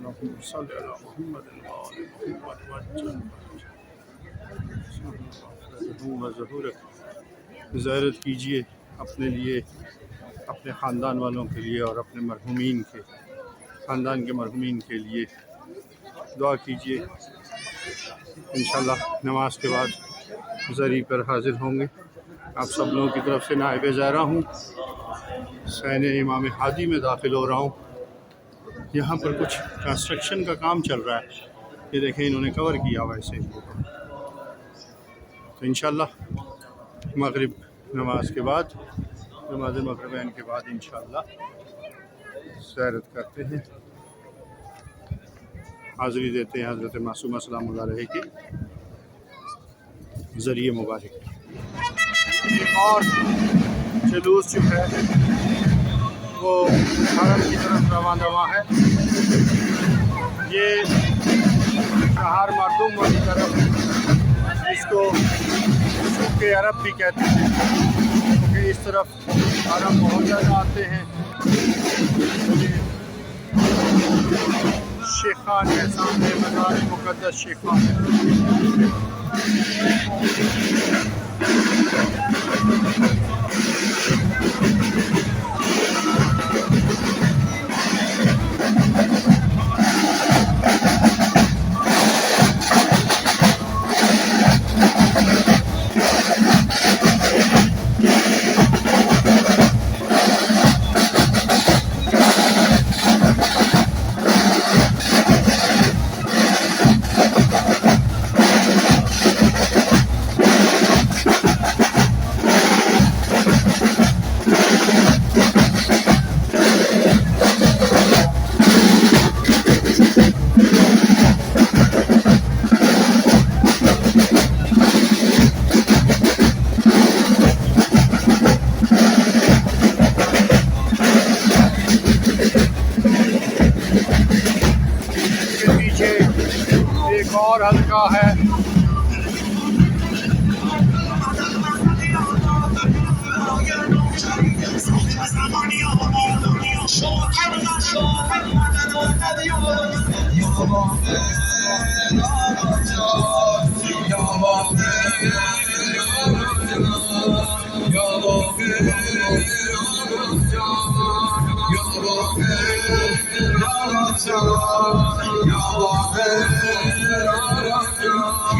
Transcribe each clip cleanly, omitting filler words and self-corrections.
اللهم صل علی محمد وآل محمد و ظہور زیارت کیجیے اپنے لیے، اپنے خاندان والوں کے لیے اور اپنے مرحومین کے خاندان کے مرحومین کے لیے دعا کیجیے۔ انشاءاللہ نماز کے بعد زری پر حاضر ہوں گے۔ آپ سب لوگوں کی طرف سے نائب زائرہ ہوں، سین امام ہادی میں داخل ہو رہا ہوں۔ یہاں پر کچھ کنسٹرکشن کا کام چل رہا ہے، یہ دیکھیں انہوں نے کور کیا ہوا اسے۔ تو انشاءاللہ مغرب نماز کے بعد، نماز مغربین کے بعد انشاءاللہ زیارت کرتے ہیں، حاضری دیتے ہیں حضرت معصومہ سلام اللہ علیہ کے ذریعے مبارک۔ ایک اور جلوس جو ہے وہ حرم کی طرف رواں ہے۔ یہ چہار مردم والی طرف، جس کو سوق عرب بھی کہتے ہیں، کیونکہ اس طرف حرم بہت زیادہ آتے ہیں۔ شیخان ہے سامنے، مزار مقدس شیخان ہے۔ ایک اور حلقہ ہے،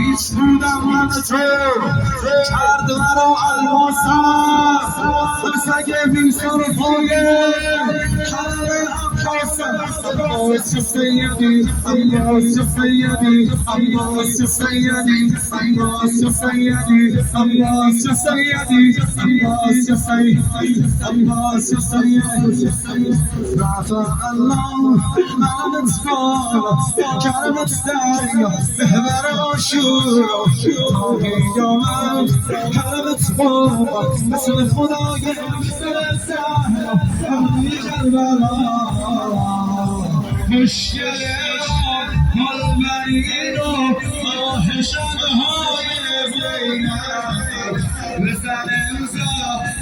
هیچ بودم من تو کرد مرا الماسم سگ بیسان پایه همه عباسم عباس سیدی عباس سیدی عباس سیدی عباس سیدی عباس سیدی عباس سیدی عباس سیدی رفع الله معنت کالا کرمت دریا بهبر آشورا تاقیامت حلبت بابا مثل خدای مثل زهرا همونی کربلا مشکل حال برین و آه شبهای بینم بزن امزا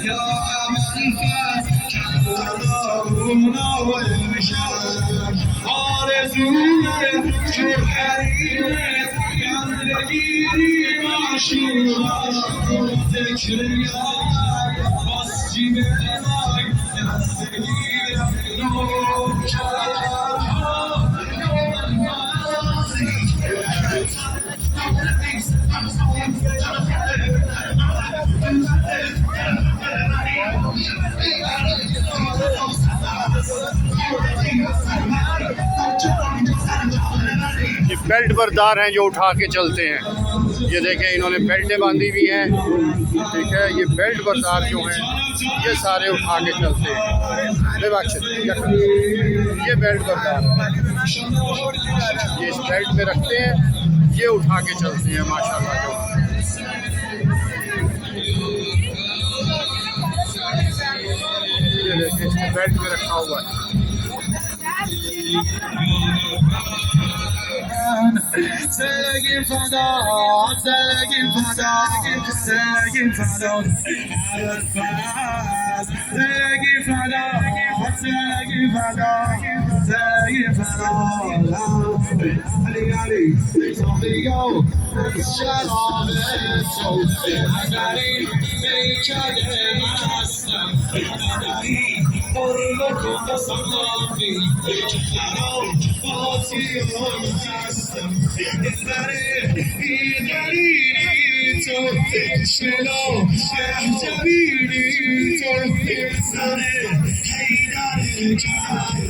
یا عمل فت کربلا و امشب آرزومه که حریمت یاد بگیری معشوقا ذکر یاد باستی به امای دست بگیرم نور یہ بیلٹ بردار ہیں جو اٹھا کے چلتے ہیں۔ یہ دیکھیں انہوں نے بیلٹیں باندھی ہوئی ہیں، ٹھیک ہے۔ یہ بیلٹ بردار جو ہیں یہ سارے اٹھا کے چلتے ہیں۔ یہ بیلٹ بردار یہ اس بیلٹ میں رکھتے ہیں، یہ اٹھا کے چلتے ہیں ماشاءاللہ جو۔ یہ دیکھیں اس میں بیلٹ میں رکھا ہوا ہے۔ زندگی فدا زندگی فدا زندگی فدا زندگی فدا زندگی فدا زي فراغ علي علي صديقو السلام عليكم علي بيجادل معسم علي قربكم صلاتي جفروا فاتي ومعسم الفريق في غريتو شلو جميلي الفريق حيدر جعله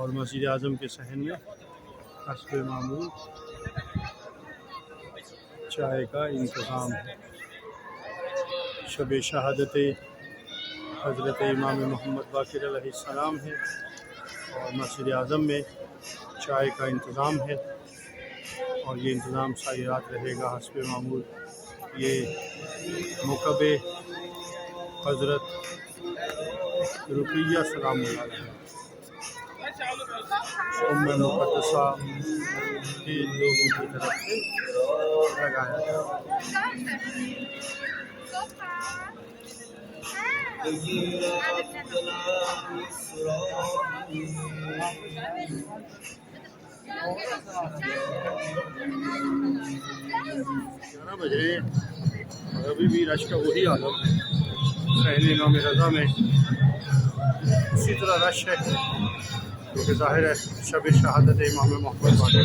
اور مسجد اعظم کے صحن میں حسب معمول چائے کا انتظام ہے۔ شب شہادت حضرت امام محمد باقر علیہ السلام ہے اور مسجد اعظم میں چائے کا انتظام ہے، اور یہ انتظام ساری رات رہے گا حسب معمول۔ یہ مکب حضرت رقیہ سلام اللہ علیہ ام مقدسہ کے لوگوں کی طرف سے لگایا جائے۔ بج رہے ہیں اور ابھی بھی رش کا وہی عالم ہے۔ صحن امام رضا میں اسی طرح رش ہے، کیونکہ ظاہر ہے شب شہادت امام محمد باقر علیہ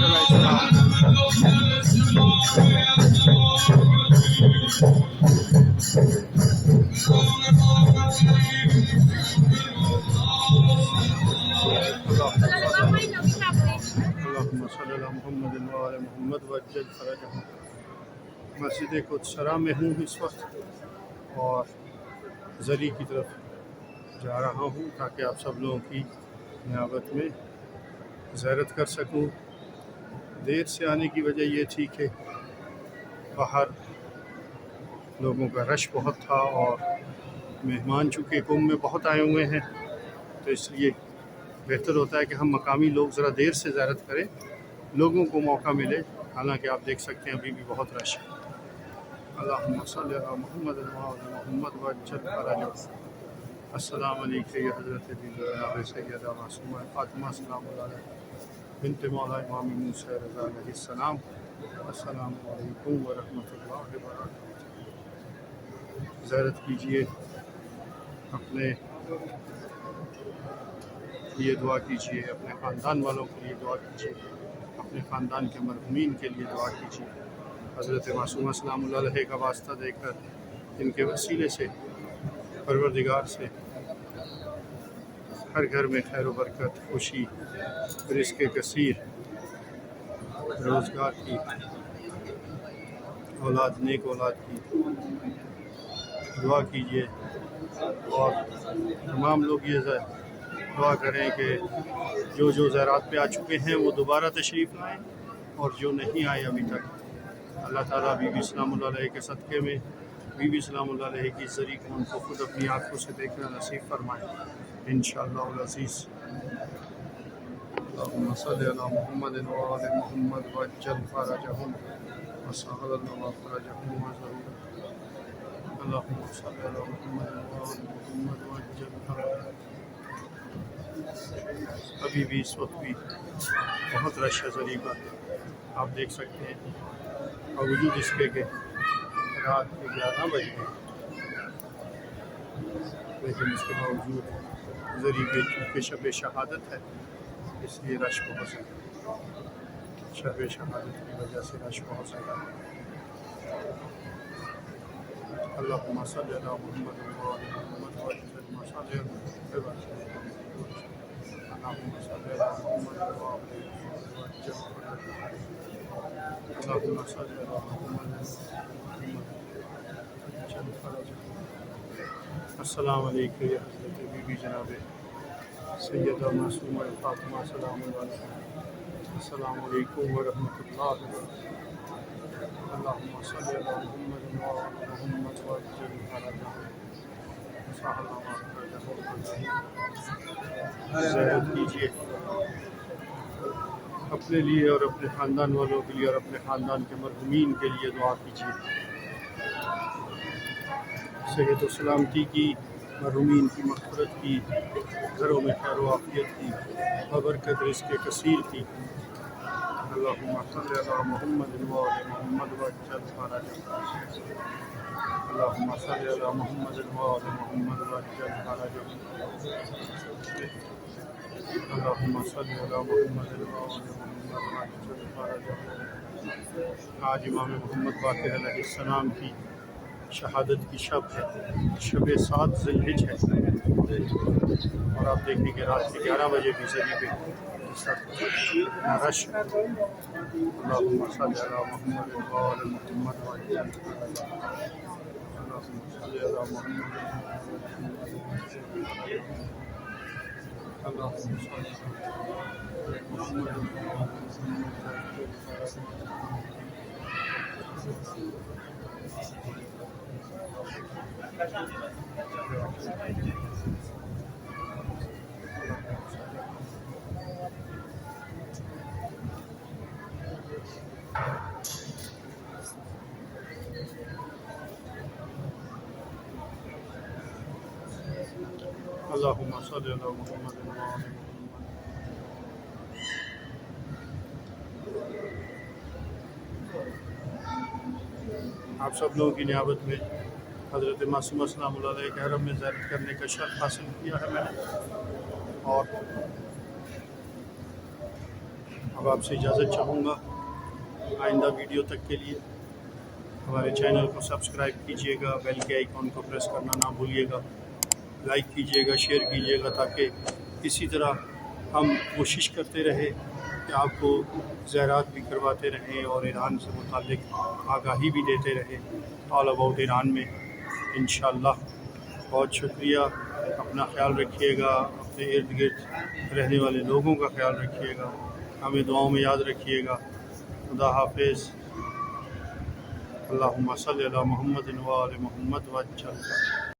اللہم صلی علی محمد وآل محمد وعجل فرجہم۔ مسجد قدسرا میں ہوں اس وقت اور زری کی طرف جا رہا ہوں تاکہ آپ سب لوگوں کی نیابت میں زیارت کر سکوں۔ دیر سے آنے کی وجہ یہ تھی کہ باہر لوگوں کا رش بہت تھا اور مہمان چونکہ قوم میں بہت آئے ہوئے ہیں، تو اس لیے بہتر ہوتا ہے کہ ہم مقامی لوگ ذرا دیر سے زیارت کریں، لوگوں کو موقع ملے۔ حالانکہ آپ دیکھ سکتے ہیں ابھی بھی بہت رش ہے۔ اللہم صلی علی محمد وآل محمد وعجل فرجہم۔ السلام علیکم یا حضرت جناب سیدہ معصومہ فاطمہ سلام اللہ علیہ بنت مولا امام موسیٰ رضا علیہ السلام۔ السلام علیکم ورحمۃ اللہ وبرکاتہ۔ زیارت کیجئے، اپنے لیے دعا کیجئے، اپنے خاندان والوں کے لیے دعا کیجئے، اپنے خاندان کے مرحومین کے لیے دعا کیجئے۔ حضرت معصومہ سلام اللہ علیہ کا واسطہ دے کر ان کے وسیلے سے پروردگار سے ہر گھر میں خیر و برکت، خوشی، رزق کثیر، روزگار کی، اولاد، نیک اولاد کی دعا کیجئے، اور تمام لوگ یہ دعا کریں کہ جو زیارات پہ آ چکے ہیں وہ دوبارہ تشریف لائیں، اور جو نہیں آئے ابھی تک، اللہ تعالیٰ بی بی سلام اللہ علیہ کے صدقے میں بی بی سلام اللہ علیہ کی ذریعے کو ان کو خود اپنی آنکھوں سے دیکھنا نصیب فرمائے انشاءاللہ العزیز۔ اللہم صلی علی محمد وآل محمد وعجل فرجہم وسہل لنا فرجہم وضرورتہم۔ اللہم صلی علی محمد وآل محمد وعجل فرجہم۔ ابھی بھی اس وقت بھی بہت رش ہے زری پر، آپ دیکھ سکتے ہیں، باوجود اس کے کہ رات کے 11 بج گئے، لیکن اس کے باوجود زری پہ چونکہ شب شہادت ہے اس لیے رش بہت زیادہ، شب شہادت کی وجہ سے رش بہت زیادہ ہے۔ اللہم صلی علی محمد وآل محمد وعجل مصالح اللہم صلی علی محمد وآل محمد وعجل اللہم صلی علی محمد وعجل فرجہ۔ السلام علیکم یا حضرت بی بی جناب سیدہ معصومہ فاطمہ سلام اللہ علیہ۔ السلام علیکم ورحمۃ اللہ وبرکاتہ۔ اللہم صلی علی محمد وآل محمد وعجل فرجہ۔ زیارت کیجیے، اپنے لیے اور اپنے خاندان والوں کے لیے اور اپنے خاندان کے مرحومین کے لیے دعا کیجیے، صحت و سلامتی کی، مرحومین کی مغفرت کی، گھروں میں خیر و عافیت کی، ببرکت رزق کثیر کی۔ اللہم صلی علی محمد وآل محمد وعجل فرجہ۔ اللہم صلی علی محمد وآل محمد وعجل فرجہ۔ اللہم صلی علی محمد وآل محمد وعجل فرجہ۔ آج امام محمد باقر علیہ السلام کی شہادت کی شب ہے، شب 7 ذی الحج ہے، اور آپ دیکھیں کہ رات کے 11 بجے بھی زری پہ رش ہے۔ اللہم صلی علی محمد و آل محمد اللہم صلی علی محمد اللہم صلی علی اللہم صلی علی محمد و آل محمد۔ آپ سب لوگوں کی نیابت میں حضرت معصومہ سلام اللہ علیہ کے حرم میں زیارت کرنے کا شرف حاصل کیا ہے میں نے، اور اب آپ سے اجازت چاہوں گا۔ آئندہ ویڈیو تک کے لیے ہمارے چینل کو سبسکرائب کیجیے گا، بیل کے آئیکن کو پریس کرنا نہ بھولیے گا، لائک کیجیے گا، شیئر کیجیے گا، تاکہ اسی طرح ہم کوشش کرتے رہے کہ آپ کو زیارات بھی کرواتے رہیں اور ایران سے متعلق آگاہی بھی دیتے رہیں آل اباؤٹ ایران میں انشاءاللہ۔ بہت شکریہ، اپنا خیال رکھیے گا، اپنے ارد گرد رہنے والے لوگوں کا خیال رکھیے گا، ہمیں دعاؤں میں یاد رکھیے گا۔ خدا حافظ۔ اللہم صلی علی محمد و آل محمد وجل۔